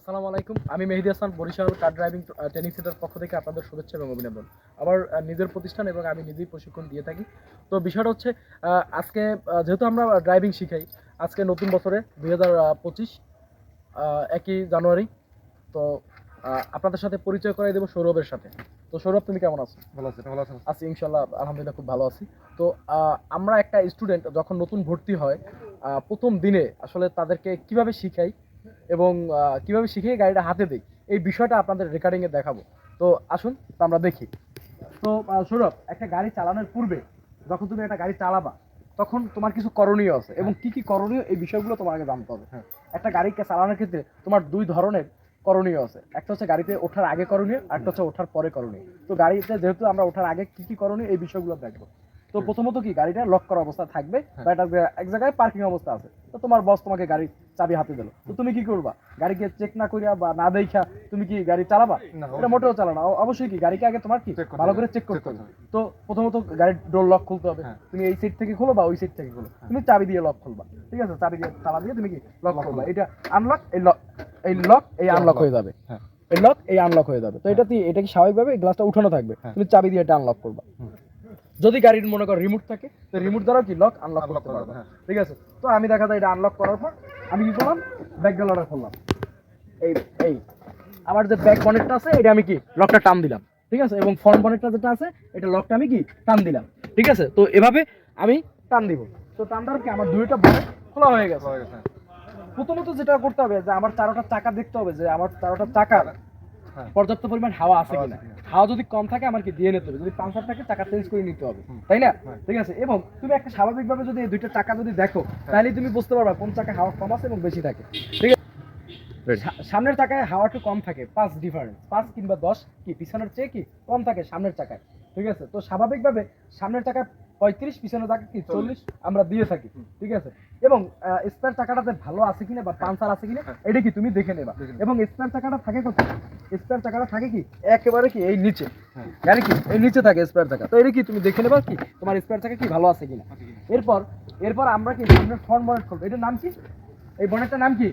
আসসালামু আলাইকুম। আমি মেহেদী হাসান, বরিশাল কার ড্রাইভিং ট্রেনিং সেন্টার পক্ষ থেকে আপনাদের শুভেচ্ছা এবং অভিনন্দন। আমার নিজের প্রতিষ্ঠান এবং আমি নিজেই প্রশিক্ষণ দিয়ে থাকি। তো বিষয়টা হচ্ছে আজকে যেহেতু আমরা ড্রাইভিং শিখাই, আজকে নতুন বছরে 2025 1ই জানুয়ারি। তো আপনাদের সাথে পরিচয় করাই দেবো সৌরভের সাথে। তো সৌরভ, তুমি কেমন আছো? ভালো আছেন? ভালো আছেন? আছি ইনশাল্লাহ, আলহামদুলিল্লাহ খুব ভালো আছি। তো আমরা একটা স্টুডেন্ট যখন নতুন ভর্তি হয়, প্রথম দিনে আসলে তাদেরকে কিভাবে শিখাই এবং কিভাবে শিখিয়ে গাড়িটা হাতে দিই, এই বিষয়টা আপনাদের রেকর্ডিংয়ে দেখাবো। তো আসুন তো আমরা দেখি। তো সৌরভ, একটা গাড়ি চালানোর পূর্বে যখন তুমি একটা গাড়ি চালাবা, তখন তোমার কিছু করণীয় আছে এবং কি কি করণীয়, এই বিষয়গুলো তোমার আগে জানতে হবে। হ্যাঁ। একটা গাড়িকে চালানোর ক্ষেত্রে তোমার দুই ধরনের করণীয় আছে। একটা হচ্ছে গাড়িতে ওঠার আগে করণীয়, আর একটা হচ্ছে ওঠার পরে করণীয়। তো গাড়িতে যেহেতু আমরা ওঠার আগে কি কি করণীয়, এই বিষয়গুলো দেখবো। তো প্রথমত কি, গাড়িটা লক করা অবস্থা থাকবে বা এটা এক জায়গায় পার্কিং অবস্থা আছে। তো তোমার বস তোমাকে গাড়ি চাবি হাতে দিল, তো তুমি কি করবা? গাড়িকে চেক না করিয়া বা না দেখা তুমি কি গাড়ি চালাবা? এটা মোটেও চালানো। অবশ্যই কি গাড়িকে আগে তোমার কি ভালো করে চেক করতে হবে। তো প্রথমত গাড়ির ডোর লক খুলতে হবে। তুমি এই সাইড থেকে খোলো বা ওই সাইড থেকে খোলো, তুমি চাবি দিয়ে লক খুলবা। ঠিক আছে, চাবি দিয়ে তালা দিয়ে তুমি কি লক খুলবা। এটা আনলক, এই লক এই আনলক হয়ে যাবে। এই লক এই আনলক হয়ে যাবে। তো এটা কি স্বাভাবিকভাবে গ্লাসটা উঠানো থাকবে, তুমি চাবি দিয়ে এটা আনলক করবা। যদি গাড়ির মনে করো রিমোট থাকে, তো রিমোট দ্বারা কি লক আনলক করতে পারবে। ঠিক আছে, তো আমি দেখা যায় এটা আনলক করার পর আমি কি করলাম, ব্যাক গ্যালারটা খুললাম। এই এই আমার যে ব্যাক বনেটটা আছে, এটা আমি কি লকটা টান দিলাম। ঠিক আছে, এবং ফ্রন্ট বনেটটা যেটা আছে, এটা লকটা আমি কি টান দিলাম। ঠিক আছে, তো এভাবে আমি টান দিব। তো টান দেওয়ার কি আমার দুইটা বনেট খোলা হয়ে গেছে। প্রথমত যেটা করতে হবে যে আমার চারোটা চাকা দেখতে হবে যে আমার চারোটা চাকার পর্যাপ্ত পরিমাণ হাওয়া আছে কিনা। হাওয়া যদি কম থাকে আমার কি দিয়ে নিতে হবে, যদি পাংচার থাকে চাকা চেঞ্জ করে নিতে হবে, তাই না? ঠিক আছে, এবং তুমি একটা স্বাভাবিকভাবে যদি এই দুইটা চাকা যদি দেখো, তাহলে তুমি বুঝতে পারবা কোন চাকা হাওয়া কম আছে এবং বেশি থাকে। ঠিক আছে, সামনের চাকায় হাওয়া একটু কম থাকে, 5 ডিফারেন্স, 5 কিংবা 10 কি পিছনের চেয়ে কি কম থাকে সামনের চাকায়। ঠিক আছে, তো স্বাভাবিকভাবে সামনের চাকায় 35, পিছনের চাকা কি 40 আমরা দিয়ে থাকি। ঠিক আছে, এবং স্পেয়ার চাকাটাতে ভালো আছে কিনা বা পাঞ্চার আছে কিনা, এটা কি তুমি দেখে নেবা। এবং স্পেয়ার চাকাটা থাকে কোথায়? স্পেয়ার চাকাটা থাকে কি একেবারে কি এই নিচে, জানি কি এই নিচে থাকে স্পেয়ার চাকা। তো এটা কি তুমি দেখে নেবা কি তোমার স্পেয়ার চাকা কি ভালো আছে কিনা। এরপর আমরা কি সামনের ফ্রন্ট বনেট খুলবো। এটার নাম কি? এই বনেটটার নাম কি?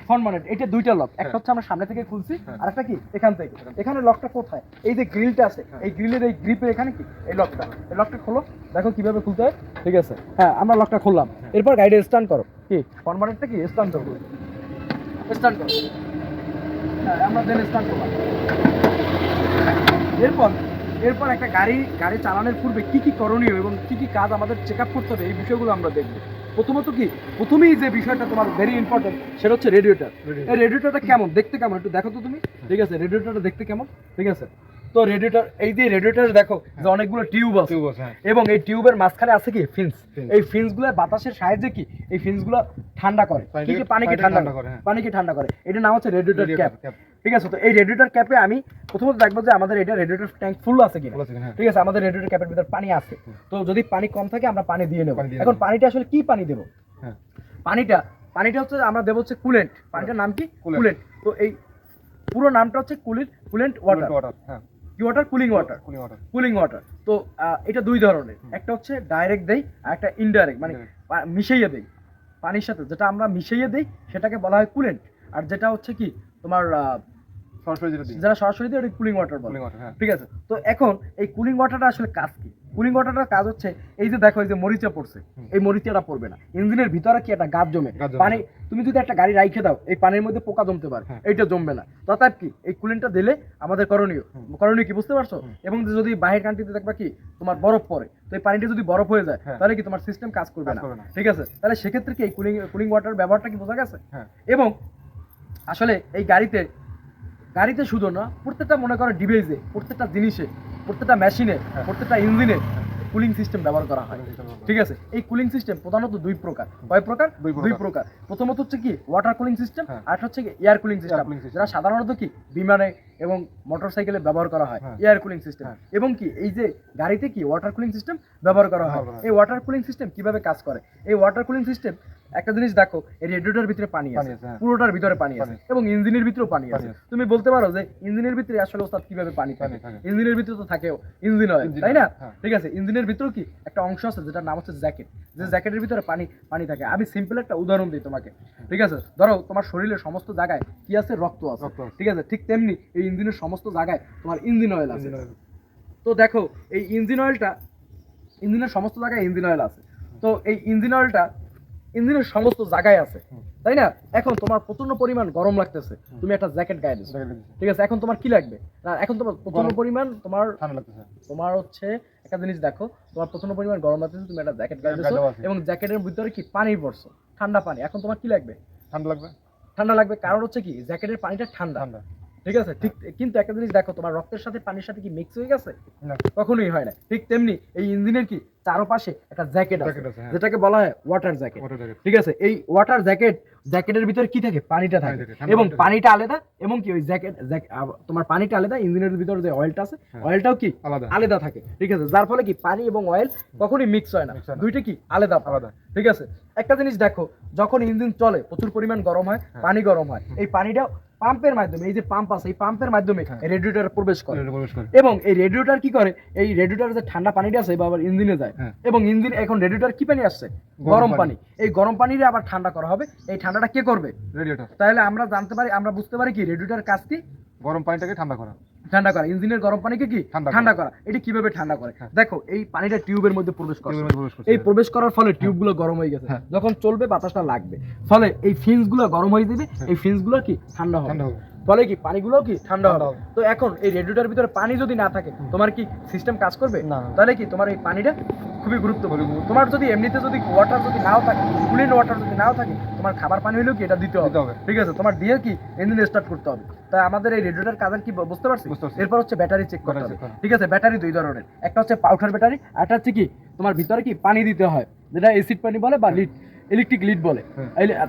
Front bonnet. এটা দুইটা লক, একটা হচ্ছে আমরা সামনে থেকে খুলছি, আর একটা কি এখান থেকে। এখানে লকটা কোথায়? এই যে গ্রিলটা আছে, এই গ্রিলের এই গ্রিপের এখানে কি এই লকটা খোলো, দেখো কিভাবে খুলতে হয়। ঠিক আছে, হ্যাঁ আমরা লকটা খুললাম। এরপর গাড়িটা স্টার্ট করো, কি ফ্রন্ট বনেটটা কি স্টার্ট করো, স্টার্ট করো। হ্যাঁ, আমরা দেন স্টার্ট করলাম। এরপর একটা গাড়ি চালানোর পূর্বে কি কি করণীয় এবং কি কি কাজ আমাদের চেক আপ করতে হবে, এই বিষয়গুলো আমরা দেখবো। প্রথমেই যে বিষয়টা তোমার ভেরি ইম্পর্টেন্ট, সেটা হচ্ছে রেডিয়েটর। এই রেডিয়েটরটা কেমন দেখতে, কেমন একটু দেখো তো তুমি। ঠিক আছে, রেডিয়েটরটা দেখতে কেমন? ঠিক আছে, তো রেডিয়েটর, এই যে রেডিয়েটরে দেখো যে অনেকগুলো টিউব আছে, এবং এই টিউবের মাঝখানে আছে কি ফিন্স। এই ফিন্সগুলো বাতাসের সাহায্যে কি এই ফিন্সগুলো ঠান্ডা করে, পানিকে ঠান্ডা করে। এটার নাম হচ্ছে রেডিয়েটর ক্যাপ। ঠিক আছে, তো এই রেডিয়েটর ক্যাপে আমি প্রথমত দেখবো যে আমাদের এটা রেডিয়েটর ট্যাঙ্ক ফুল আছে কিনা। ঠিক আছে, আমাদের রেডিয়েটর ক্যাপের ভিতর পানি আছে। তো যদি পানি কম থাকে আমরা পানি দিয়ে নেব। এখন পানিটা আসলে কি পানি দেবো? পানিটা হচ্ছে আমরা দেবো হচ্ছে কুলেন্ট। পানিটার নাম কি? কুলেন্ট। তো এই পুরো নামটা হচ্ছে কুলেন্ট ওয়াটার। কি ওয়াটার? Cooling water. তো এটা দুই ধরনের, একটা হচ্ছে ডাইরেক্ট দেই, আর একটা ইনডাইরেক্ট, মানে মিশাইয়ে দেই পানির সাথে। যেটা আমরা মিশাইয়ে দেই সেটাকে বলা হয় কুলেন্ট, আর যেটা হচ্ছে কি তোমার যারা সরাসরি দিয়ে ওটা কুলিং ওয়াটার বলে। ঠিক আছে, তো এখন এই কুলিং ওয়াটারটা আসলে কাজ কি? কুলিং ওয়াটারটার কাজ হচ্ছে এই যে দেখো এই যে মরিচা পড়ছে, এই মরিচাটা পড়বে না। ইঞ্জিনের ভিতরে কি একটা গাছ জমে পানি, তুমি যদি একটা গাড়ি রাইখে দাও, এই পানির মধ্যে পোকা জমতে পারে, এইটা জমবে না। তথাপি কি এই কুলিংটা দিলে আমাদের করণীয় কি বুঝতে পারছো? এবং যদি বাইরের কান্ট্রিতে দেখবা কি তোমার বরফ পড়ে, তো এই পানিটা যদি বরফ হয়ে যায়, তাহলে কি তোমার সিস্টেম কাজ করবে না। ঠিক আছে, তাহলে সেক্ষেত্রে কি এই কুলিং ওয়াটার ব্যবহারটা কি বোঝা গেছে? এবং আসলে এই গাড়িতে শুধু না, প্রত্যেকটা মনে করো ডিভাইসে, প্রত্যেকটা জিনিসে, প্রত্যেকটা মেশিনে, প্রত্যেকটা ইঞ্জিনে কুলিং সিস্টেম ব্যবহার করা হয়। ঠিক আছে, এই কুলিং সিস্টেম প্রধানত দুই প্রকার। কয় প্রকার? দুই প্রকার। প্রথমত হচ্ছে কি ওয়াটার কুলিং সিস্টেম, আর হচ্ছে কি এয়ার কুলিং সিস্টেম, যেটা সাধারণত কি বিমানে এবং মোটরসাইকেলে ব্যবহার করা হয়, এয়ার কুলিং সিস্টেম। এবং কি এই যে গাড়িতে কি ওয়াটার কুলিং সিস্টেম ব্যবহার করা হয়। এই ওয়াটার কুলিং সিস্টেম কিভাবে কাজ করে? এই ওয়াটার কুলিং সিস্টেম একটা জিনিস দেখো, এই রেডিয়েটরের ভিতরে পানি পানি আছে, আছে, হ্যাঁ। পুরোটার ভিতরে পানি আছে, পানি। এবং ইঞ্জিনের ভিতরেও পানি পানি আছে। আছে। তুমি বলতে পারো যে ইঞ্জিনের ভিতরে আসলে ওস্তাদ কিভাবে পানি থাকে? পানি থাকে। ইঞ্জিনের ভিতরে তো থাকে ইঞ্জিন অয়েল, ইঞ্জিন তাই না? অয়েল, হ্যাঁ। ঠিক আছে, ইঞ্জিনের ভিতরেও কি একটা অংশ আছে যেটার নাম হচ্ছে জ্যাকেট, যে জ্যাকেটের ভিতরে পানি পানি থাকে। আমি সিম্পল একটা উদাহরণ দিই তোমাকে, ঠিক আছে? ধরো তোমার শরীরের সমস্ত জায়গায় কি আছে? রক্ত আছে, রক্ত আছে। ঠিক আছে? ঠিক তেমনি এই ইঞ্জিনের সমস্ত জায়গায় তোমার ইঞ্জিন অয়েল আছে। Engine oil. তো দেখো, এই ইঞ্জিন অয়েলটা, ইঞ্জিনের সমস্ত জায়গায় ইঞ্জিন অয়েল আছে। তো এই ইঞ্জিন অয়েলটা ইঞ্জিনের সমস্ত জায়গায় আছে, তাই না? এখন তোমার প্রচন্ড পরিমাণ গরম লাগতেছে, তুমি একটা জ্যাকেট গায়ে দিছো, ঠিক আছে? এখন তোমার কি লাগবে না? এখন তোমার প্রচন্ড গরম। পরিমাণ তোমার ঠান্ডা লাগতেছে। তোমার হচ্ছে একটা জিনিস দেখো, তোমার প্রচন্ড পরিমাণ গরম লাগতেছে, তুমি একটা জ্যাকেট গায়ে দিছো, গায়ে দেওয়া আছে। এবং জ্যাকেটের ভিতরে কি পানি পড়ছো, ঠান্ডা পানি। এখন তোমার কি লাগবে? ঠান্ডা লাগবে। ঠান্ডা লাগবে, কারণ হচ্ছে কি জ্যাকেটের পানিটা ঠান্ডা, ঠান্ডা। ঠিক আছে? ঠিক, কিন্তু একটা জিনিস দেখো, তোমার রক্তের সাথে পানির সাথে কি মিক্স হয়ে গেছে? না। কখনোই হয় না। ঠিক তেমনি এই ইঞ্জিনের কি চারপাশে একটা জ্যাকেট আছে, জ্যাকেট আছে, হ্যাঁ। যেটাকে বলা হয় ওয়াটার জ্যাকেট, ওয়াটার জ্যাকেট। ঠিক আছে? এই ওয়াটার জ্যাকেটের ভিতরে কি থাকে? পানিটা পানি থাকে, থাকে, ঠান্ডা এবং পানিটা থাকে। পানিটা আলাদা, এবং কি ওই তোমার পানিটা আলাদা, ইঞ্জিনের ভিতরে যে অয়েলটা আছে হ্যাঁ। অয়েলটাও কি আলাদা। আলাদা থাকে, ঠিক আছে? যার ফলে কি পানি এবং অয়েল কখনোই মিক্স হয় না, Mix হয় না। দুইটা কি আলাদা আলাদা। ঠিক আছে? একটা জিনিস দেখো, যখন ইঞ্জিন চলে প্রচুর পরিমাণ গরম হয়, হ্যাঁ। পানি গরম হয়, এই পানিটা পাম্পের মাধ্যমে, এই যে পাম্প আছে এই পাম্পের মাধ্যমে হ্যাঁ। রেডিয়েটরে প্রবেশ করে, প্রবেশ করে। এবং এই রেডিয়েটর কি করে? এই রেডিয়েটরে যে ঠান্ডা পানিটা আছে বা আবার ইঞ্জিনে যায়, হ্যাঁ। এবং ইঞ্জিন এখন রেডিয়েটর কি পানি আসছে? গরম গরম পানি। পানি। এই গরম পানিরে আবার ঠান্ডা করা হবে, এই ঠান্ডাটা কে করবে? রেডিয়েটর। তাহলে আমরা জানতে পারি, আমরা বুঝতে পারি কি রেডিয়েটর কাজ কি? গরম পানিটাকে ঠান্ডা করা। ঠান্ডা করা। ইঞ্জিনের গরম পানিকে কি ঠান্ডা ঠান্ডা করা। এটি কিভাবে ঠান্ডা করে? হ্যাঁ। দেখো, এই পানিটা টিউবের মধ্যে প্রবেশ করে, টিউবের মধ্যে প্রবেশ করছে। এই প্রবেশ করার ফলে টিউবগুলো গরম হয়ে গেছে, হ্যাঁ। যখন চলবে বাতাসটা লাগবে, ফলে এই ফিন্সগুলো গরম হয়ে যাবে, এই ফিন্সগুলো কি ঠান্ডা হবে, ঠান্ডা হবে। ফলে কি পানিগুলো কি ঠান্ডা ঠান্ডা হবে। হবে। তো এখন এই রেডিয়েটরের ভিতরে পানি যদি না থাকে, তোমার কি সিস্টেম কাজ করবে? না। তাহলে কি তোমার এই পানিটা খুবই গুরুত্বপূর্ণ। খুবই গুরুত্বপূর্ণ। তোমার যদি এমনিতে যদি ওয়াটার যদি নাও থাকে, কুলিং ওয়াটার যদি নাও থাকে, তোমার খাবার পানি হলেও কি এটা দিতে দিতে হবে, হবে। ঠিক আছে? তোমার দিয়ে কি ইঞ্জিন স্টার্ট করতে হবে। তাই আমাদের এই রেডিয়েটর কাজের কি বুঝতে পারছি? বুঝতে পারছি। এরপর হচ্ছে ব্যাটারি চেক করতে ব্যাটারি হবে, চেক করা। ঠিক আছে? ব্যাটারি দুই ধরনের, একটা হচ্ছে পাউডার ব্যাটারি, আর একটা হচ্ছে কি তোমার ভিতরে কি পানি দিতে হয়, যেটা অ্যাসিড পানি বলে বা লিড, ইলেকট্রিক লিড বলে,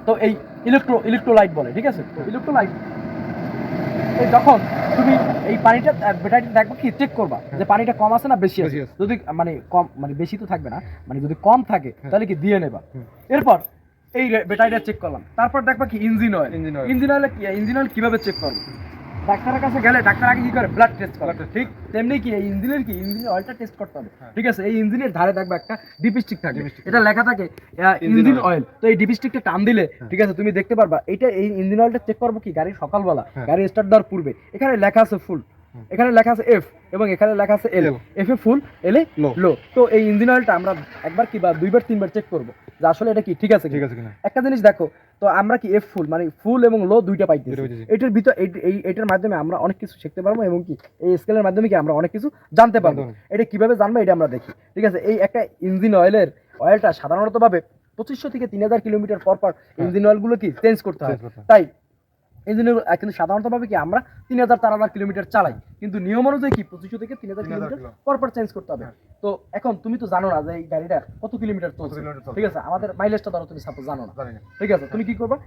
তো এই ইলেকট্রোলাইট বলে, ঠিক আছে? তো ইলেকট্রোলাইট, এই যখন তুমি এই পানিটা ব্যাটারি দেখবো কি চেক করবা যে পানিটা কম আছে না বেশি আছে। বেশি আছে। যদি মানে কম, মানে বেশি তো থাকবে না, মানে যদি কম থাকে হ্যাঁ। তাহলে কি দিয়ে নেবা। হুম। এরপর এই ব্যাটারিটা চেক করলাম, তারপর দেখবা কি engine oil. Engine oil. Engine oil কিভাবে চেক করবে? ডাক্তারের কাছে গেলে ডাক্তার আগে কি করে? ব্লাড টেস্ট করে, Blood test ঠিক তেমনি কি এই ইঞ্জিনের কি ইঞ্জিন অয়েলটা টেস্ট করতে হবে, হ্যাঁ। ঠিক আছে? এই ইঞ্জিনের ধারে দেখবা একটা ডিপস্টিক থাকে, ডিপস্টিক। এটা লেখা থাকে ইঞ্জিন ইঞ্জিন oil। অয়েল। তো এই ডিপস্টিকটা টান দিলে, হ্যাঁ। ঠিক আছে, তুমি দেখতে পারবা এটা এই ইঞ্জিন অয়েলটা চেক করবো কি গাড়ির সকালবেলা, হ্যাঁ। গাড়ি স্টার্ট দেওয়ার পূর্বে। এখানে লেখা আছে ফুল, হুম। এখানে লেখা আছে এফ, এবং এখানে লেখা আছে এল। L। এফ এ ফুল, এল এ Low। লো। তো এই ইঞ্জিন অয়েলটা আমরা একবার কি বা দুইবার তিনবার চেক করবো যে আসলে এটা কি ঠিক আছে ঠিক কিনা। আছে কিনা। একটা জিনিস দেখো, তো আমরা কি এফ ফুল মানে ফুল এবং লো দুইটা পাইতেছি, দুইটা পাইতেছি। এটার ভিতর এটার মাধ্যমে আমরা অনেক কিছু শিখতে পারবো, এবং কি এই স্কেলের মাধ্যমে কি আমরা অনেক কিছু জানতে পারবো। জানতে পারবো। এটা কিভাবে জানবো এটা আমরা দেখি, ঠিক আছে? এই একটা ইঞ্জিন অয়েলটা সাধারণত ভাবে 2500 থেকে 3000 কিলোমিটার পর পর ইঞ্জিন অয়েলগুলো কি চেঞ্জ করতে হয়। Change করতে হয়। তাই ইঞ্জিনের কিন্তু সাধারণত ভাবে কি আমরা 3000-4000 কিলোমিটার চালাই, কিন্তু নিয়ম অনুযায়ী কি 2500 থেকে 3000 3000 কিলোমিটার কিলো। পর পর চেঞ্জ করতে হবে। হ্যাঁ। তো এখন তুমি তো জানো না যে এই গাড়িটা কত কিলোমিটার চলছে, কিলোমিটার চলছে। ঠিক আছে? আমাদের মাইলেজটা ধরো তুমি সাপোজ জানো না, জানি না। ঠিক আছে? তুমি কি করবা?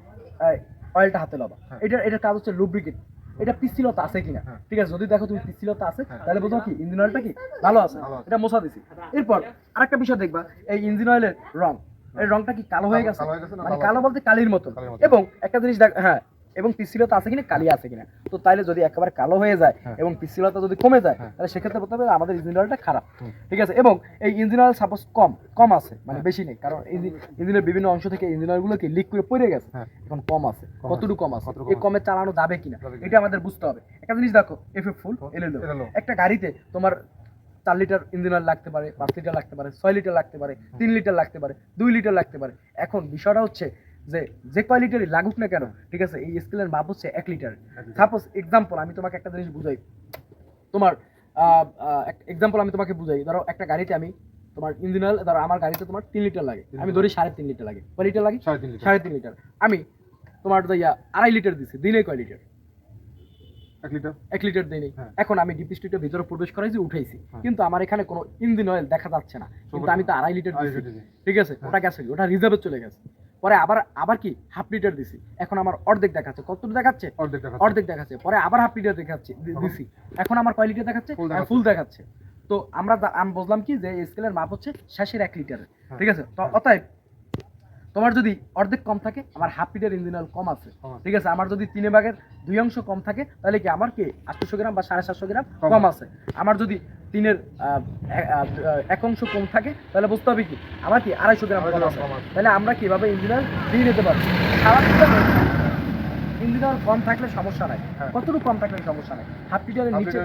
অয়েলটা হাতে লবা, হ্যাঁ। এটার কাজ হচ্ছে লুব্রিকেট, এটা পিচ্ছিলতা আছে কিনা, হ্যাঁ। ঠিক আছে? যদি দেখো তুমি পিচ্ছিলতা আছে, হ্যাঁ। তাহলে বোঝো কি ইঞ্জিন অয়েলটা কি ভালো আছে, ভালো আছে। এটা মোছা দিছি। এরপর আরেকটা বিষয় দেখবা, এই ইঞ্জিন অয়েলের রং, এই রংটা কি কালো হয়ে গেছে, কালো হয়ে গেছে না মানে ভালো কালো আছে? বলতে কালির মতো। কালির মতো। এবং একটা জিনিস দেখ, হ্যাঁ, এবং পিচ্ছিলতা আছে কিনা, কালি আছে কিনা। তো তাইলে যদি একেবারে কালো হয়ে যায় হ্যাঁ। এবং পিচ্ছিলতা যদি কমে যায়, হ্যাঁ। তাহলে সেক্ষেত্রে বলতে হবে আমাদের ইঞ্জিন অয়েলটা খারাপ, হুম। ঠিক আছে? এবং এই ইঞ্জিন অয়েল সাপোজ কম আছে, মানে হ্যাঁ। বেশি নেই, কারণ ইঞ্জিনের বিভিন্ন অংশ থেকে ইঞ্জিন অয়েলগুলো কি লিক করে পড়ে গেছে, হ্যাঁ। এখন কম আছে, কম কতটুকু কম আছে, কতটুকু এই কম কমে চালানো যাবে কিনা যাবে কিনা। এটা আমাদের বুঝতে হবে। একটা জিনিস দেখো, এফ ফুল, এল এ লো। এল এ লো। একটা গাড়িতে তোমার 4 লিটার ইঞ্জিন অয়েল লাগতে পারে, 5 লিটার লাগতে পারে, 6 লিটার লাগতে পারে, 3 লিটার লাগতে পারে, 2 লিটার লাগতে পারে। এখন বিষয়টা হচ্ছে যে কয় লিটারই লাগুক না কেন, ঠিক আছে, এই স্কেলের মাপ হচ্ছে 1 লিটার। সাপোজ এক্সাম্পল আমি তোমাকে একটা জিনিস বুঝাই, তোমার এক্সাম্পল আমি তোমাকে বুঝাই। ধরো একটা গাড়িতে আমি তোমার ইঞ্জিন অয়েল, ধরো আমার গাড়িতে তোমার 3 লিটার লাগে, আমি ধরি 3.5 লিটার লাগে। কয় লিটার লাগে? 3.5 লিটার। 3.5 লিটার। আমি তোমার 2.5 লিটার দিছি, দিলে কয় লিটার? 1 লিটার। 1 লিটার দেই নাই। হ্যাঁ। এখন আমি ডিপিস্ট্রিটের ভিতরে প্রবেশ করাইছি, উঠাইছি, হ্যাঁ। কিন্তু আমার এখানে কোনো ইঞ্জিন অয়েল দেখা যাচ্ছে না, কিন্তু আমি তো 2.5 লিটার 2.5 দিছি, লিটার দিছি। ঠিক আছে? ওটা গেছে, ওটা রিজার্ভে চলে গেছে। পরে আবার কি হাফ লিটার দিছি, এখন আমার অর্ধেক দেখাচ্ছে। কতটুকু দেখাচ্ছে? অর্ধেক দেখাচ্ছে। অর্ধেক দেখাচ্ছে। পরে আবার হাফ লিটার দেখাচ্ছে দিছি, এখন আমার কয় লিটার দেখাচ্ছে? ফুল দেখাচ্ছে। ফুল দেখাচ্ছে। তো আমি বুঝলাম কি যে স্কেলের মাপ হচ্ছে শেষের 1 লিটার, হ্যাঁ। ঠিক আছে? তো অতএব তোমার যদি অর্ধেক কম থাকে আমার হাফ লিটার ইঞ্জিন অয়েল কম আছে, কম আছে। ঠিক আছে। আমার যদি 3/2 2 অংশ কম থাকে তাহলে কি আমার কি 800 গ্রাম বা 750 গ্রাম কম কম আছে। আমার যদি 3-এর 1 অংশ কম থাকে তাহলে বুঝতে হবে কি আমার কি 250 গ্রাম কম আছে। তাহলে আমরা কিভাবে ইঞ্জিন অয়েল দিয়ে নিতে পারি? ইঞ্জিন অয়েল কম থাকলে সমস্যা নাই, হ্যাঁ। কতটুকু কম থাকলে সমস্যা নাই, হাফ লিটারের নিচে,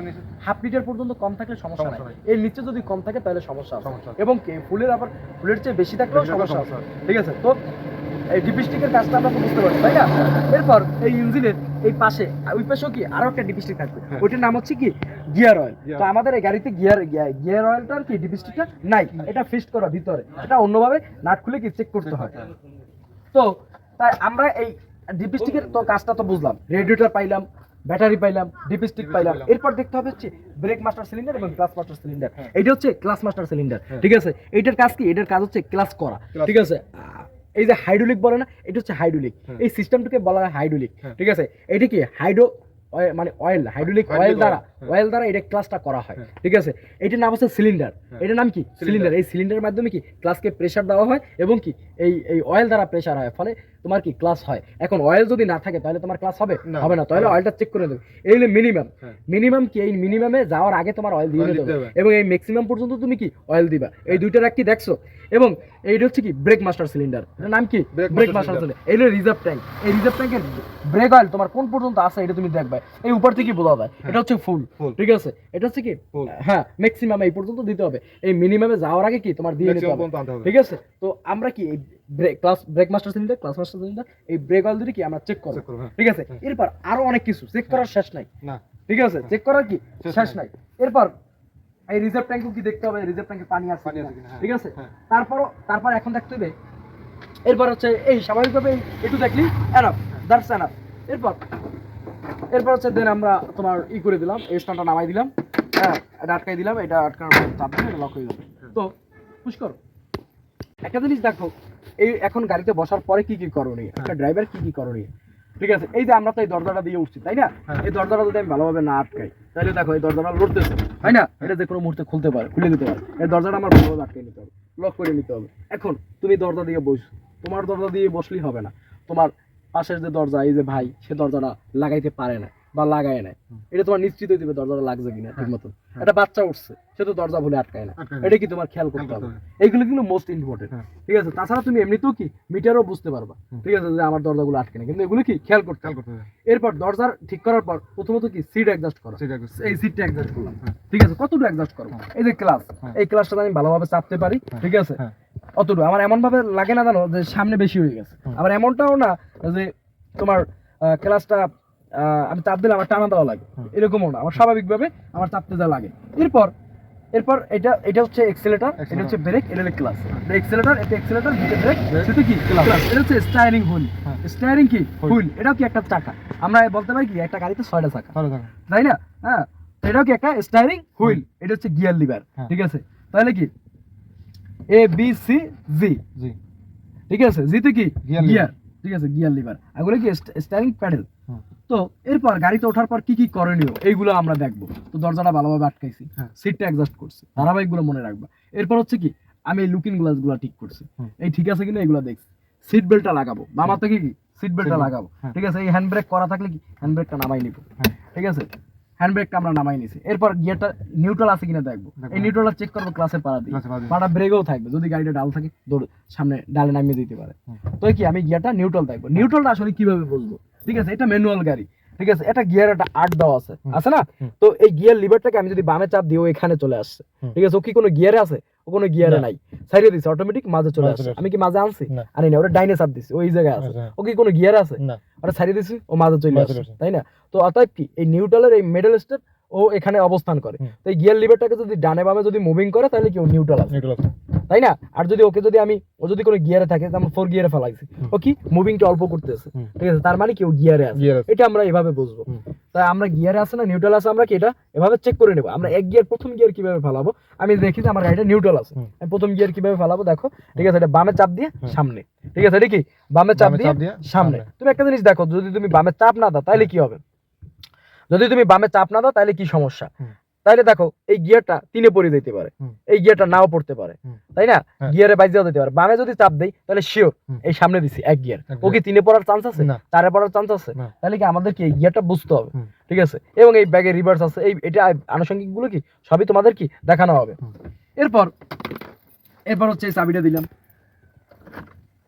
হাফ লিটার পর্যন্ত কম থাকলে সমস্যা নাই, সমস্যা নাই। এর নিচে যদি কম থাকে তাহলে সমস্যা আছে। সমস্যা আছে। এবং কি ফুলের আবার ফুলের চেয়ে বেশি থাকলেও বেশি থাকলেও সমস্যা আছে, সমস্যা আছে। ঠিক আছে। তো এই ডিপিস্টিকের কাজটা আমরা তো বুঝতে পারছি, তাই না? এরপর এই ইঞ্জিনের এই পাশে ওই পাশেও কি আরো একটা ডিপিস্টিক থাকবে, হ্যাঁ। ওইটার নাম হচ্ছে কি গিয়ার অয়েল। গিয়ার তো আমাদের এই গাড়িতে গিয়ার অয়েলটার কি ডিপিস্টিকটা নাই, এটা ফিক্সড করা ভিতরে, এটা অন্যভাবে নাট খুলে কি চেক করতে হয়। তো তাই আমরা এই ডিপিস্টিকের তো কাজটা তো বুঝলাম, রেডিয়েটর পাইলাম, ব্যাটারি পাইলাম, ডিপিস্টিক পাইলাম। এরপর দেখতে হবে হচ্ছে ব্রেক মাস্টার সিলিন্ডার এবং ক্লাস মাস্টার সিলিন্ডার। এইটা হচ্ছে ক্লাস মাস্টার সিলিন্ডার, ঠিক আছে। এইটার কাজ কি? এটার কাজ হচ্ছে ক্লাস করা, ঠিক আছে। এই যে হাইড্রোলিক বলে না, এটা হচ্ছে হাইড্রোলিক, এই সিস্টেমটাকে বলা হয় হাইড্রোলিক, ঠিক আছে। এটা কি হাইড্রো মানে অয়েল, হাইড্রোলিক অয়েল দ্বারা এটা ক্লাসটা করা হয়, ঠিক আছে। এটার নাম হচ্ছে সিলিন্ডার, এটার নাম কি সিলিন্ডার। এই সিলিন্ডারের মাধ্যমে কি ক্লাসকে প্রেসার দেওয়া হয় এবং কি এই অয়েল দ্বারা প্রেসার হয়, ফলে তোমার কি ক্লাস হয়। এখন অয়েল যদি না থাকে তাহলে তোমার ক্লাস হবে হবে না, তাহলে অয়েলটা চেক করে দেবে। এই হলো মিনিমাম কি এই মিনিমামে যাওয়ার আগে তোমার অয়েল দিয়ে নিতে হবে এবং এই ম্যাক্সিমাম পর্যন্ত তুমি কি অয়েল দিবা। এই দুইটার একটি দেখছো। এবং এইটা হচ্ছে কি ব্রেক মাস্টার সিলিন্ডার, এটার নাম কি ব্রেক মাস্টার সিলিন্ডার। এই হলো রিজার্ভ ট্যাঙ্ক, এই রিজার্ভ ট্যাঙ্কের ব্রেক অয়েল তোমার কোন পর্যন্ত আছে এটা তুমি দেখবে, এই উপর থেকে বোঝা যায়। এটা হচ্ছে ফুল, ঠিক আছে। এটা হচ্ছে কি হ্যাঁ ম্যাক্সিমাম এই পর্যন্ত দিতে হবে, এই মিনিমামে যাওয়ার আগে কি তোমার দিয়ে নিতে হবে, ঠিক আছে। তো আমরা কি এই break master cylinder, class master cylinder, এই ব্রেক অয়েল দিয়ে কি আমরা চেক করব, ঠিক আছে। এরপর আরো অনেক কিছু চেক করার শেষ নাই, ঠিক আছে, চেক করার কি শেষ নাই। এরপর এই রিজার্ভ ট্যাঙ্ক কি দেখতে হবে, রিজার্ভ ট্যাঙ্কে পানি আছে কিনা, ঠিক আছে। তারপর এখন দেখতে হবে। এরপর হচ্ছে এই স্বাভাবিকভাবে একটু দেখলি এনাফ, দ্যাটস এনাফ। এরপর হচ্ছে দেন আমরা তোমার করে দিলাম, এই স্ট্যান্ডটা নামাই দিলাম, হ্যাঁ এটা আটকাই দিলাম, এটা আটকানোর পর চাপ দিলে লক হয়ে যাবে। তো পুষ্কর একটা জিনিস দেখো, এই এখন গাড়িতে বসার পরে কি কি করণীয়, একটা ড্রাইভার কি কি করণীয়, ঠিক আছে। এই যে আমরা তো এই দরজাটা দিয়ে উঠছি, তাই না? এই দরজাটা যদি আমি ভালোভাবে না আটকাই তাহলে দেখো এই দরজাটা লড়তেছে, তাই না? এটা যে কোনো মুহূর্তে খুলতে পারে, খুলে দিতে পারে। এই দরজাটা আমার ভালোভাবে আটকে নিতে হবে, লক করে নিতে হবে। এখন তুমি দরজা দিয়ে বসো, তোমার দরজা দিয়ে বসলেই হবে না, তোমার পাশের যে দরজা এই যে ভাই সে দরজাটা লাগাইতে পারে না বা লাগায় নাই, এটা তোমার নিশ্চিত হয়ে দিবে দরজাটা লাগছে কিনা ঠিক মতো। একটা বাচ্চা উঠছে, সে তো দরজা ভুলে আটকায় না, এটা কি তোমার খেয়াল করতে হবে। এইগুলো কিন্তু মোস্ট ইম্পর্টেন্ট, ঠিক আছে। তাছাড়া তুমি এমনিতেও কি মিটারও বুঝতে পারবা, ঠিক আছে, যে আমার দরজাগুলো আটকে না, কিন্তু এগুলো কি খেয়াল করতে হবে। এরপর দরজার ঠিক করার পর প্রথমত কি সিট অ্যাডজাস্ট করা, এই সিটটা অ্যাডজাস্ট করলাম, ঠিক আছে। কতটুকু অ্যাডজাস্ট করবো, এই যে ক্লাস, এই ক্লাসটা আমি ভালোভাবে চাপতে পারি, ঠিক আছে, অতটুকু। আমার এমন ভাবে লাগে না জানো যে সামনে বেশি হয়ে গেছে, আবার এমনটাও না যে তোমার ক্লাসটা আমি চাপ দিলে আমার টানা দেওয়া লাগে, এরকমও না, আমার স্বাভাবিকভাবে আমার চাপতে দেওয়া লাগে। এরপর এটা হচ্ছে এক্সেলেটর, এটা হচ্ছে ব্রেক, এটা হচ্ছে ক্লাস। এক্সেলেটর, এটা এক্সেলেটর, এটা ব্রেক, সেটা কি ক্লাস। এটা হচ্ছে স্টিয়ারিং হুইল, স্টিয়ারিং কি হুইল, এটাও কি একটা চাকা। আমরা বলতে পারি কি একটা গাড়িতে 6টা চাকা, তাই না? হ্যাঁ, এটাও কি একটা স্টিয়ারিং হুইল। এটা হচ্ছে গিয়ার লিভার, ঠিক আছে। তাহলে কি এ বি সি জি, ঠিক আছে। জি তে কি গিয়ার, ঠিক আছে, গিয়ার লিভার। এগুলো কি স্টিয়ারিং প্যাডেল। তো এরপর গাড়িতে ওঠার পর কি কি করণীয় এইগুলো আমরা দেখবো। তো দরজাটা ভালোভাবে আটকাইছি, সিটটা অ্যাডজাস্ট করছি, ধারাবাহিকগুলো মনে রাখবা। এরপর হচ্ছে কি আমি লুকিং গ্লাসগুলো ঠিক করছি, এই ঠিক আছে কিনা এগুলো দেখছি। সিট বেল্টটা লাগাবো, বামা থেকে কি সিট বেল্টটা লাগাবো, ঠিক আছে। এই হ্যান্ড ব্রেক করা থাকলে কি হ্যান্ড ব্রেকটা নামাই নিব, ঠিক আছে, হ্যান্ড ব্রেকটা আমরা নামাই নিছি। এরপর গিয়ারটা নিউট্রাল আছে কিনা দেখবো, এই নিউট্রালটা চেক করবো ক্লাসের পাড়া দিয়ে, পাড়া ব্রেকও থাকবে, যদি গাড়িটা ডাল থাকে দৌড় সামনে ডালে নামিয়ে দিতে পারে। তো কি আমি গিয়ারটা নিউট্রাল থাকবো। নিউট্রালটা আসলে কিভাবে বুঝবো, ঠিক আছে, এটা ম্যানুয়াল গাড়ি, ঠিক আছে, এটা গিয়ার একটা 8 দেওয়া আছে, আছে না? তো এই গিয়ার লিভারটাকে আমি যদি বামে চাপ দিই ও এখানে চলে আসছে, ঠিক আছে। ও কি কোনো গিয়ারে আছে? ও কোনো গিয়ারে নাই, ছাড়িয়ে দিছে, অটোমেটিক মাঝে চলে আসছে। আমি কি মাঝে আনছি? আনি না, ওটা ডাইনে চাপ দিছি, ওই জায়গায় আছে। ও কি কোনো গিয়ারে আছে? ওটা ছাড়িয়ে দিছি, ও মাঝে চলে আসছে, তাই না? তো অতএব কি এই নিউট্রালের এই মিডল স্টেপ ও এখানে অবস্থান করে। তো এই গিয়ার লিভারটাকে যদি ডানে বামে যদি মুভিং করে তাহলে কি ও নিউট্রাল আছে, তাই না? আর যদি ওকে যদি ও যদি কোনো গিয়ারে থাকে, যেমন 4 গিয়ারে ফেলাইছি, ও কি মুভিংটা অল্প করতেছে, ঠিক আছে, তার মানে কি ও গিয়ারে আছে। এটা আমরা এভাবে বুঝবো। তাই আমরা গিয়ারে আছে না নিউট্রাল আছে, আমরা কি এটা এভাবে চেক করে নেবো। আমরা এক গিয়ার প্রথম গিয়ার কিভাবে ফেলাবো, আমি দেখি যে আমার গাড়িটা নিউট্রাল আছে, আমি প্রথম গিয়ার কিভাবে ফেলাবো দেখো, ঠিক আছে। এটা বামে চাপ দিয়ে সামনে, ঠিক আছে, এটা কি বামে চাপ দিয়ে সামনে। তুমি একটা জিনিস দেখো, যদি তুমি বামে চাপ না দাও তাহলে কি হবে, যদি তুমি বামে চাপ না দাও তাহলে কি সমস্যা, তাহলে দেখো এই গিয়ারটা 3-এ পড়ে যেতে পারে, হুম। এই গিয়ারটা নাও পড়তে পারে, হুম। তাই না? হ্যাঁ। গিয়ারে বাইজেও যেতে পারে। বামে যদি চাপ দেই তাহলে শিওর হুম। এই সামনে দিছি এক গিয়ার, এক ও কি 3-এ পড়ার চান্স আছে? না। 4-এ পড়ার চান্স আছে? না। তাহলে কি আমাদের কি এই গিয়ারটা বুঝতে হবে, হুম। ঠিক আছে? এবং এই ব্যাগে রিভার্স আছে, এই এটা আনুষঙ্গিক গুলো কি সবই তোমাদের কি দেখানো হবে। হুম। এরপর হচ্ছে এই চাবিটা দিলাম,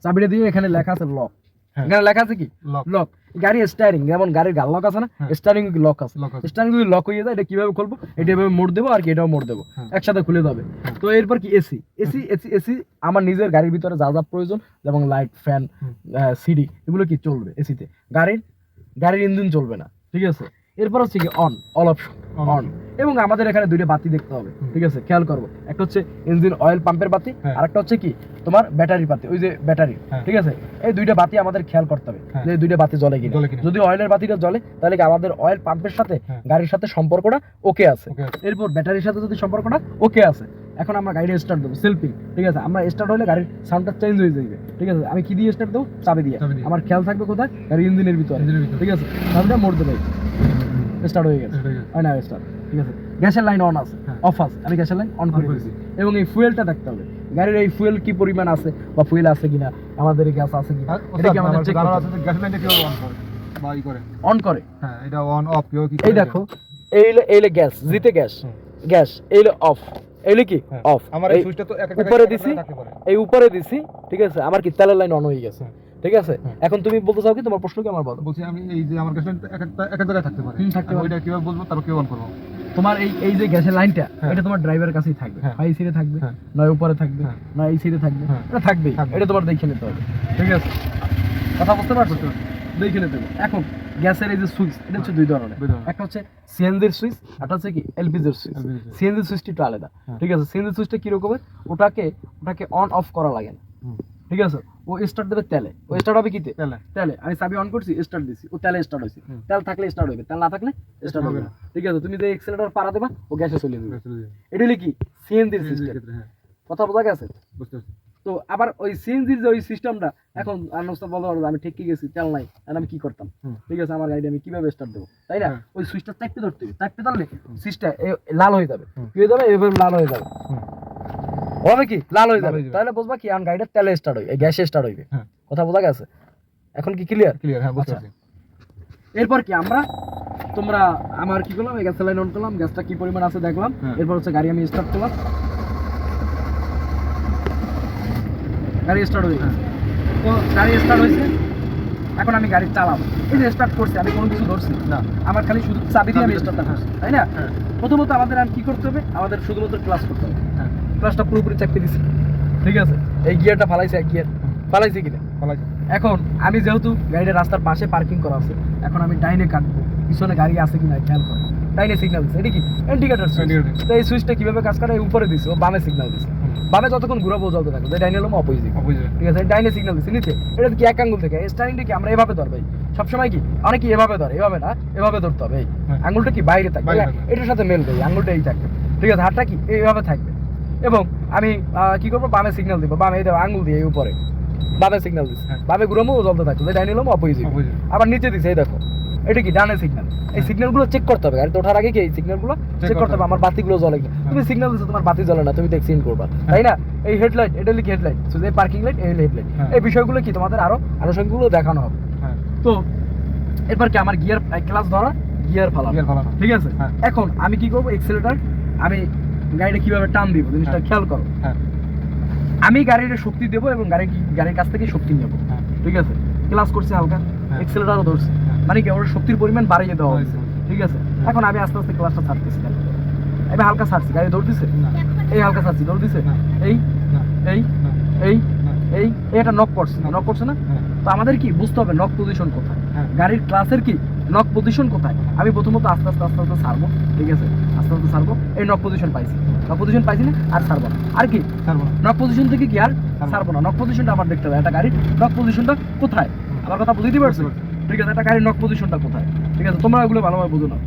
চাবিটা দিয়ে এখানে লেখা আছে লক, হ্যাঁ। এখানে লেখা আছে কি লক লক। গাড়ি স্টারিং, যেমন গাড়ির গাল লক আছে না, হ্যাঁ। স্টারিং লক আছে। লক আছে। স্টারিং যদি লক হয়ে যায় এটা কিভাবে খুলবো? এটা এভাবে মোড় দেবো আর কি এটাও মোড় দেবো, হ্যাঁ। একসাথে খুলে যাবে। হ্যাঁ। তো এরপর কি এসি, এসি আমার নিজের গাড়ির ভিতরে যা যা প্রয়োজন, যেমন লাইট, ফ্যান, হুম। সিডি, এগুলো কি চলবে এসিতে। গাড়ির ইঞ্জিন চলবে না, ঠিক আছে? এরপর হচ্ছে কি on, all option On on. এবং আমাদের এখানে দুইটা বাতি দেখতে হবে, হুম। ঠিক আছে? খেয়াল করবো, একটা হচ্ছে ইঞ্জিন অয়েল পাম্পের বাতি, হ্যাঁ। আর একটা হচ্ছে কি তোমার ব্যাটারি বাতি, ওই যে ব্যাটারি, হ্যাঁ। ঠিক আছে? এই দুইটা বাতি আমাদের খেয়াল করতে হবে হ্যাঁ। যে এই দুইটা বাতি জ্বলে কিনা। জ্বলে কিনা। যদি অয়েলের বাতিটা জ্বলে তাহলে কি আমাদের অয়েল পাম্পের সাথে হ্যাঁ। গাড়ির সাথে সম্পর্কটা ওকে আছে। ওকে আছে। এরপর ব্যাটারির সাথে যদি সম্পর্কটা ওকে আছে, এখন আমরা গাড়িটা স্টার্ট দেবো সেলফি, ঠিক আছে? আমরা স্টার্ট হলে গাড়ির সাউন্ডটা চেঞ্জ হয়ে যাবে, ঠিক আছে? আমি কি দিয়ে স্টার্ট দেবো? চাবি দিয়ে। চাবি দিয়ে। আমার খেয়াল থাকবে কোথায়? গাড়ির ইঞ্জিনের ভিতরে, ইঞ্জিনের ভিতরে। ঠিক আছে? চাবিটা মোড় দেবে, স্টার্ট হয়ে গেছে, এটা হয়ে গেছে। হয় না স্টার্ট, ঠিক আছে? গ্যাসের লাইন অন আছে, হ্যাঁ। অফ আছে, আমি গ্যাসের লাইন অন করে করে দিয়েছি। এবং এই ফুয়েলটা দেখতে হবে, গাড়ির এই ফুয়েল কি পরিমাণ আছে বা ফুয়েল আছে কিনা, আমাদের গ্যাস আছে কিনা, আর এটা কি ওস্তাদ, আমাদের আমার চেক জানার করতে আছে হবে। যে গ্যাস লাইনটা কিভাবে অন করে বা ই করে। অন করে, হ্যাঁ, এটা অন অফ কিভাবে কি এই করে দেখো, এইলে গ্যাস, জিতে গ্যাস, হুম। গ্যাস এইলে অফ, এইলে কি হ্যাঁ। অফ। আমার এই সুইচটা তো এক একটা উপরে দিছি, থাকতে পারে। এই উপরে দিছি, ঠিক আছে? আমার কি তেলের লাইন অন হয়ে গেছে, হুম। ঠিক আছে? হুম। এখন তুমি বলতে চাও কি, তোমার প্রশ্ন কি আমার বলো। বলছি আমি এই যে আমার গ্যাস লাইনটা এক এক জায়গায় থাকতে পারে। হুম, থাকতে আমি পারে। ওইটা কিভাবে বুঝবো, তারপর কিভাবে অন করবো? তোমার এই যে গ্যাসের লাইনটা, হ্যাঁ। এটা তোমার ড্রাইভারের কাছেই থাকবে, হ্যাঁ। হয় এই সিটে থাকবে, হ্যাঁ। নয় উপরে থাকবে, হ্যাঁ। নয় এই সিটে থাকবে, হ্যাঁ। এটা থাকবেই, থাকবে। এটা তোমার দেখে নিতে হবে, ঠিক আছে? কথা বুঝতে পারছো? দেখে নিতে হবে। এখন গ্যাসের এই যে সুইচ, এটা হচ্ছে দুই ধরনের, দুই ধরনের। একটা হচ্ছে সিএনজির সুইচ, একটা হচ্ছে কি এলপিজির সুইচ। LPG switch. সিএনজির সুইচটি একটু আলাদা, হ্যাঁ। ঠিক আছে? সিএনজির সুইচটা কি রকমের? ওটাকে অন অফ করা লাগে না, হুম। ঠিক আছে? ও স্টার্ট দেবে তেলে, ও স্টার্ট হবে কিতে? তাহলে তেলে। আমি চাবি অন করছি, স্টার্ট দিছি, ও তেলে স্টার্ট হয়েছে। হুম। তেল থাকলে স্টার্ট হবে, তেল না থাকলে স্টার্ট হবে না, ঠিক আছে? তুমি যে এক্সেলেটর পাড়া দেবা, ও গ্যাসে চলে যাবে। এটা হলো কি সিএনজির সিস্টেম। হ্যাঁ, কথা বোঝা গেছে? বুঝতে পারছি। তো আবার ওই সিএনজির যে ওই সিস্টেমটা, এখন আনুষ্ঠান বলতে পারবো আমি ঠিক গেছি, তেল নাই, আর আমি কি করতাম, হুম। ঠিক আছে? আমার গাড়িটা আমি কিভাবে স্টার্ট দেবো, তাই না? হ্যাঁ। ওই সুইচটা চাপতে ধরতে হবে, চাপতে ধরলে সুইচটা লাল হয়ে যাবে, হুম। কি হয়ে যাবে? এভাবে লাল হয়ে যাবে, হুম। হবে কি লাল হয়ে লাল যাবে, হয়ে যাবে। তাহলে বুঝবা কি আমার গাড়িটা তেলে স্টার্ট হইবে, গ্যাসে স্টার্ট হইবে। হ্যাঁ। কথা বোঝা গেছে? এখন কি ক্লিয়ার? ক্লিয়ার, হ্যাঁ বুঝতে আচ্ছা। পারছি। এরপর কি তোমরা আমার কি করলাম, এই গ্যাসের লাইন অন করলাম, গ্যাসটা কি পরিমাণ আছে দেখলাম। হ্যাঁ। এরপর হচ্ছে গাড়ি আমি স্টার্ট করলাম, গাড়ি স্টার্ট হয়ে গেছে। তো গাড়ি স্টার্ট হয়েছে, এখন আমি গাড়ি চালাবো। এই যে স্টার্ট করছি, আমি কোনো কিছু ধরছি না। আমার খালি শুধু চাবি দিয়ে আমি চাবি দিয়ে, স্টার্টটা হ্যাঁ। করছি, তাই না? হ্যাঁ। প্রথমত আমাদের আর কি করতে হবে, আমাদের শুধুমাত্র ক্লাস করতে হবে। হ্যাঁ, ক্লাসটা পুরোপুরি চাপিয়ে দিছি, ঠিক আছে? এই গিয়ারটা ফালাইছে, এক গিয়ার ফালাইছে কিনা। ভালো এখন আমি যেহেতু গাড়িটা রাস্তার পাশে পার্কিং করা আছে, এখন আমি ডাইনে কাটবো, পিছনে গাড়ি আছে কিনা খেয়াল করো। ডাইনে সিগন্যাল দিচ্ছে, এটা কি ইন্ডিকেটর সুইচ। Indicator। তো এই সুইচটা কিভাবে কাজ করে? এই উপরে দিছে, ও বামে সিগন্যাল দিছে, বামে যতক্ষণ ঘুরাবো চলতে থাকবে, ডাইনে হলো অপোজিট, অপোজিট। ঠিক আছে? ডাইনে সিগন্যাল দিছে নিচে, এটা কি এক আঙ্গুল থেকে স্টারিংটা কি আমরা এভাবে ধরবো, সবসময় কি অনেকে এভাবে ধরে, এভাবে না, এভাবে ধরতে হবে। এই হ্যাঁ। আঙ্গুলটা কি বাইরে থাকবে, বাইরে থাকবে। এটার সাথে মেলবে, এই আঙ্গুলটা এই থাকবে, ঠিক আছে? হাতটা কি এইভাবে থাকবে। এবং আমি কি করবো, বামে সিগন্যাল দিব, বামে এই দেবো আঙ্গুল দিয়ে এই উপরে, বামে সিগন্যাল দিচ্ছে, হ্যাঁ। বামে ঘুরামো ও চলতে থাকবে, ডাইনে হলো অপোজিট। অপোজিট। আবার নিচে দিছে, এই দেখো, এটা কি ডানে সিগন্যাল। এই সিগন্যালগুলো চেক করতে হবে, গাড়িতে ওঠার আগে কি এই সিগন্যালগুলো চেক করতে হবে, আমার বাতিগুলো জ্বলে কিনা। তুমি সিগন্যাল দিছো, তোমার বাতি জ্বলে না, তুমি তো এক্সচেঞ্জ করবা, তাই না? এই হেডলাইট, এটা লিখে হেডলাইট, এই পার্কিং লাইট, এই হেডলাইট, হ্যাঁ। এই বিষয়গুলো কি তোমাদের আরো আনুষঙ্গিকগুলো দেখানো হবে। হ্যাঁ, তো এরপর কি আমার গিয়ার ক্লাস ধরা, গিয়ার ফালানো, গিয়ার ফালানো। ঠিক আছে? হ্যাঁ। এখন আমি কি করবো, এক্সেলেটর আমি গাড়িটা কিভাবে টান দিব, জিনিসটা হ্যাঁ। খেয়াল করো। হ্যাঁ, আমি গাড়ির শক্তি দেবো এবং গাড়ির কাছ থেকে শক্তি নেবো, হ্যাঁ। ঠিক আছে? ক্লাস করছে হালকা, হ্যাঁ। এক্সেলেটারও ধরছে, হ্যাঁ। মানে কি ওর শক্তির পরিমাণ বাড়িয়ে দেওয়া হয়েছে, হয়েছে। ঠিক আছে? এখন আমি আস্তে আস্তে ক্লাসটা ছাড়তেছি, এবার হালকা ছাড়ছি, গাড়ি দৌড় দিছে, না, এই হালকা ছাড়ছি, দৌড় দিছে, না, এই না, এই না, এই না। এই এটা নক করছে, নক করছে না? হ্যাঁ, তো আমাদের কি বুঝতে হবে নক পজিশন কোথায়, হ্যাঁ। গাড়ির ক্লাসের কি নক পজিশন কোথায়। আমি প্রথমত আস্তে আস্তে ছাড়বো, ঠিক আছে? আস্তে আস্তে ছাড়বো, এই নক পজিশন পাইছি, নক পজিশন পাইছি না, আর ছাড়বো না। আর কি ছাড়বো না। নক পজিশন থেকে কি আর ছাড়বো না, নক পজিশনটা আমার দেখতে হবে, একটা গাড়ির নক পজিশনটা কোথায়। আমার কথা বুঝতে পারছো? ঠিক আছে, একটা গাড়ির নক পজিশনটা কোথায়, ঠিক আছে? তোমরা ওগুলো ভালোভাবে বুঝো না।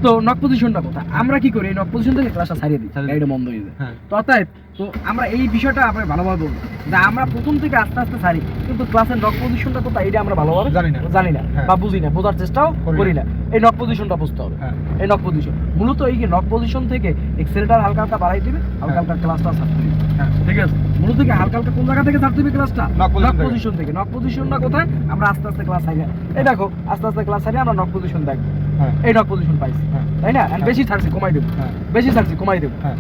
তো নক পজিশনটা কোথায়? আমরা কি করি, এই নক পজিশন থেকে ক্লাসটা ছাড়িয়ে দিই, ছাড়িয়ে দিই। গাড়িটা বন্ধ হয়ে যায়। হ্যাঁ তো অতএব তো আমরা এই বিষয়টা আপনাকে ভালোভাবে বলবো যে আমরা প্রথম থেকে আস্তে আস্তে ছাড়ি, কিন্তু ক্লাসের নক পজিশনটা কোথায় এটা আমরা ভালোভাবে জানি না। হ্যাঁ। বা বুঝি না, বোঝার চেষ্টাও করি না। এই নক পজিশনটা বুঝতে হবে। হ্যাঁ এই নক পজিশন মূলত এই নক পজিশন থেকে এক্সেলেটার হালকা হালকা বাড়াই দিবে, হালকা হালকা ক্লাসটা ছাড়তে দিবে। হ্যাঁ ঠিক আছে, মূলত কি হালকা হালকা কোন জায়গা থেকে ছাড়তে দিবে ক্লাসটা? নক পজিশন নক থেকে। পজিশন থেকে। নক পজিশনটা কোথায়? আমরা আস্তে আস্তে ক্লাস ছাড়ি। এই দেখো আস্তে আস্তে ক্লাস ছাড়ি আমরা নক পজিশন দেখবো, হ্যাঁ এই নক পজিশন পাইছি, হ্যাঁ তাই না? And বেশি ছাড়ছি কমাই দেবো, হ্যাঁ বেশি ছাড়ছি কমাই দেবো, হ্যাঁ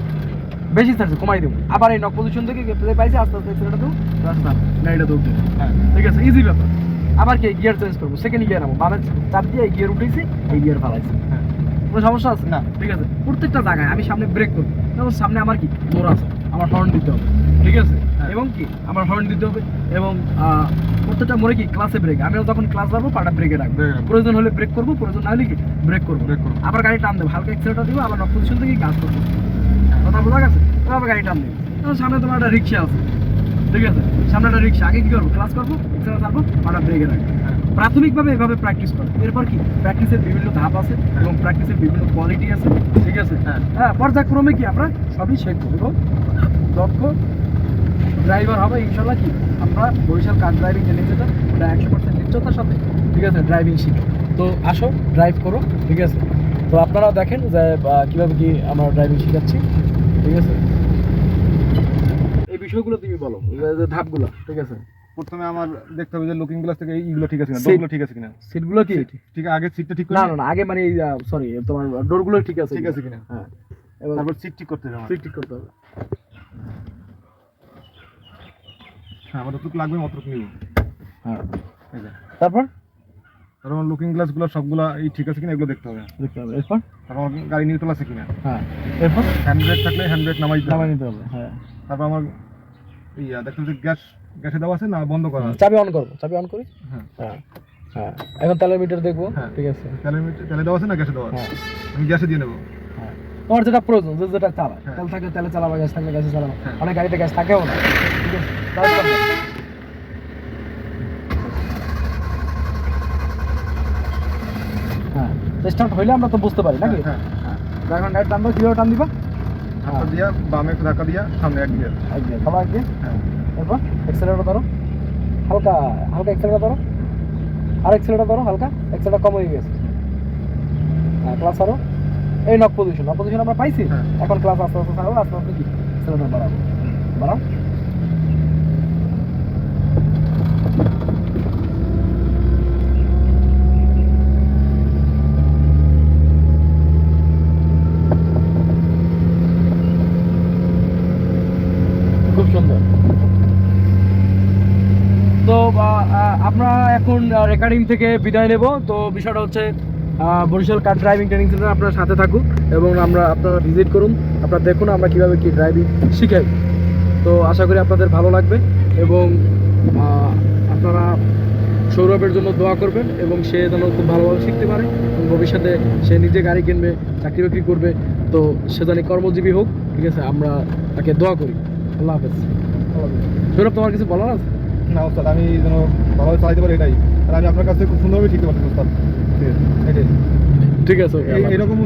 বেশি ছাড়ছি কমাই দেবো। আবার এই নক পজিশন থেকে প্লে পাইছি, আস্তে আস্তে এক্সেলেটার দেবো, রাস্তা গাড়িটা দৌড় দেবো। হ্যাঁ ঠিক আছে, ইজি ব্যাপার। আবার কি গিয়ার চেঞ্জ করবো, সেকেন্ড গিয়ার নামো, বামে চাপ দিয়ে এই গিয়ার উঠেছি, এই গিয়ার ফালাইছি। হ্যাঁ কোনো সমস্যা আছে না। ঠিক আছে, প্রত্যেকটা জায়গায় আমি সামনে ব্রেক করবো, যেমন সামনে আমার কি মোড় আছে, আমার হর্ন দিতে হবে। ঠিক আছে, হ্যাঁ। এবং কি আমার হর্ন দিতে হবে, এবং প্রত্যেকটা মোড়ে কি ক্লাসে ব্রেক, আমিও যখন ক্লাস যাবো পাটা ব্রেকে রাখবো, ব্রেকে রাখবো। প্রয়োজন হলে ব্রেক করবো, প্রয়োজন না হলে কি ব্রেক করবো। ব্রেক করবো। আবার গাড়ি টান দেবো, হালকা এক্সেলেটার দিব, আবার নক পজিশন থেকে গাছ করবো। কথা বোঝা গেছে? আবার গাড়ি টান দেবো। যেমন সামনে তোমার একটা রিক্সা আছে, ঠিক আছে, সামনে একটা রিক্সা, আগে কি করবো, ক্লাস করবো, এক্সেলেটার ছাড়বো, পাটা ব্রেকে রাখবো। প্রাথমিকভাবে এভাবে প্রাকটিস করো। এরপর কি প্র্যাকটিসের বিভিন্ন ধাপ আছে এবং প্র্যাকটিসের বিভিন্ন কোয়ালিটি আছে। ঠিক আছে, হ্যাঁ। হ্যাঁ, পর্যায়ক্রমে কি আমরা সবই শিখবো এবং দক্ষ ড্রাইভার হবে ইনশাল্লাহ। কি আমরা বরিশাল কার ড্রাইভিং ট্রেনিং যেটা ওটা 100% নিশ্চয়তার সাথে, ঠিক আছে, ড্রাইভিং শিখো। তো আসো ড্রাইভ করো। ঠিক আছে, তো আপনারা দেখেন যে কীভাবে কি আমরা ড্রাইভিং শেখাচ্ছি। ঠিক আছে, এই বিষয়গুলো তুমি বলো, যে ধাপগুলো। ঠিক আছে, প্রথমে আমার দেখতে হবে যে লুকিং গ্লাস থেকে এইগুলো ঠিক আছে কিনা, Seat- ডোরগুলো ঠিক আছে কিনা। সিটগুলো কি ঠিক আগে সিটটা ঠিক না করে না না, আগে মানে সরি তোমার ডোরগুলো ঠিক আছে ঠিক আছে কিনা। হ্যাঁ, এবার তারপর সিট ঠিক করতে হবে আমার। সিট ঠিক করতে হবে। হ্যাঁ আমার যতটুকু লাগবে অতটুকু নিব। হ্যাঁ, এই যে তারপর তারপর আমার লুকিং গ্লাসগুলো সবগুলো এই ঠিক আছে কিনা এগুলো দেখতে হবে। দেখতে হবে। এরপর তারপর আমার গাড়ি নিউট্রাল আছে কিনা। হ্যাঁ, এরপর হ্যান্ড ব্রেক থাকলে হ্যান্ড ব্রেক নামাই দিতে নামাই হবে। নিতে হবে। হ্যাঁ, তারপর আমার দেখতে হবে যে গ্যাসে দেওয়া আছে না বন্ধ করা আছে। চাবি অন করবো, চাবি অন করি। হ্যাঁ হ্যাঁ হ্যাঁ, এখন তেলের মিটার দেখবো। হ্যাঁ। ঠিক আছে, তেলে দেওয়া আছে না গ্যাসে দেওয়া আছে। হ্যাঁ আমি গ্যাসে দিয়ে নেবো। হ্যাঁ, তোমার যেটা প্রয়োজন, যেটা চালায়, হ্যাঁ। তেল থাকলে তেলে চালাবা, গ্যাস থাকলে গ্যাসে চালাবা। হ্যাঁ। অনেক গাড়িতে গ্যাস থাকেও না। ঠিক আছে, তাই করবে। হ্যাঁ, স্টার্ট হইলে আমরা তো বুঝতে পারি নাকি। হ্যাঁ হ্যাঁ, এখন গাড়ি টানবো, কীভাবে টান দিবা? ধাক্কা দিয়া বামে ধাক্কা দিয়া সামনে এক গিয়ার। একদিন খাবার একদিন। হ্যাঁ এরপর এক্সেলেটার ধরো, হালকা হালকা এক্সেলেটার ধরো, আর এক্সেলেটার ধরো হালকা, এক্সেলেটার কম হয়ে গেছে। হ্যাঁ, ক্লাস আরো এই নক পজিশন আমরা পাইছি। হ্যাঁ। এখন ক্লাস আস্তে আস্তে ছাড়ো, আস্তে আস্তে কি এক্সেলেটার বাড়াবো, বাড়াও। খুব সুন্দর। তো আমরা এখন রেকর্ডিং থেকে বিদায় নেব। তো বিষয়টা হচ্ছে বরিশাল কার ড্রাইভিং ট্রেনিং সেন্টার, আপনার সাথে থাকুন এবং আপনারা ভিজিট করুন, আপনারা দেখুন আমরা কীভাবে কি ড্রাইভিং শিখাই। তো আশা করি আপনাদের ভালো লাগবে এবং আপনারা সৌরভের জন্য দোয়া করবেন এবং সে যেন খুব ভালোভাবে শিখতে পারে এবং ভবিষ্যতে সে নিজে গাড়ি কিনবে, চাকরি বাকরি করবে, তো সে জানি কর্মজীবী হোক। ঠিক আছে, আমরা তাকে দোয়া করি। আল্লাহ হাফেজ। সৌরভ, তোমার কিছু বলার আছে? না ওস্তাদ, আমি যেন ভালোভাবে চালাতে পারি এটাই। আর আমি আপনার কাছ থেকে খুব সুন্দরভাবে শিখতে পারছি ওস্তাদ। এটাই। ঠিক আছে, এরকম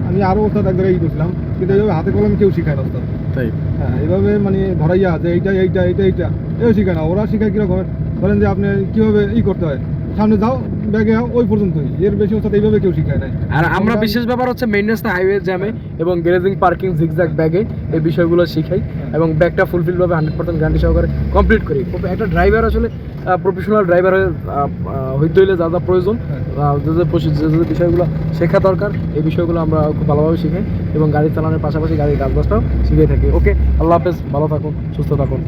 আমি আরও ওস্তাদ এক জায়গায় করছিলাম, কিন্তু এইভাবে হাতে কলমে কেউ শিখায় না ওস্তাদ। তাই হ্যাঁ এইভাবে মানে ধরাইয়া যে এইটা এইটা এইটা এইটা এও শিখায় না। ওরা শিখায় কীরকম বলেন যে আপনি কীভাবে করতে হয়, সামনে যাও ব্যাগে ওই পর্যন্তই, এর বেশি ওস্তাদ এইভাবে কেউ শিখায় নাই। আর আমরা বিশেষ ব্যাপার হচ্ছে মেইনটেন্স হাইওয়ে জ্যামে এবং গ্যারেজিং পার্কিং জিগজ্যাগ ব্যাগে এই বিষয়গুলো শিখাই এবং ব্যাগটা ফুলফিলভাবে 100% গ্যারান্টি সহকারে কমপ্লিট করি। একটা ড্রাইভার আসলে প্রফেশনাল ড্রাইভার হইতে হইলে যা যা প্রয়োজন, যে বিষয়গুলো শেখা দরকার, এই বিষয়গুলো আমরা খুব ভালোভাবে শিখাই এবং গাড়ি চালানোর পাশাপাশি গাড়ির কাজবাজটাও শিখে থাকি। ওকে, আল্লাহ হাফেজ, ভালো থাকুন, সুস্থ থাকুন।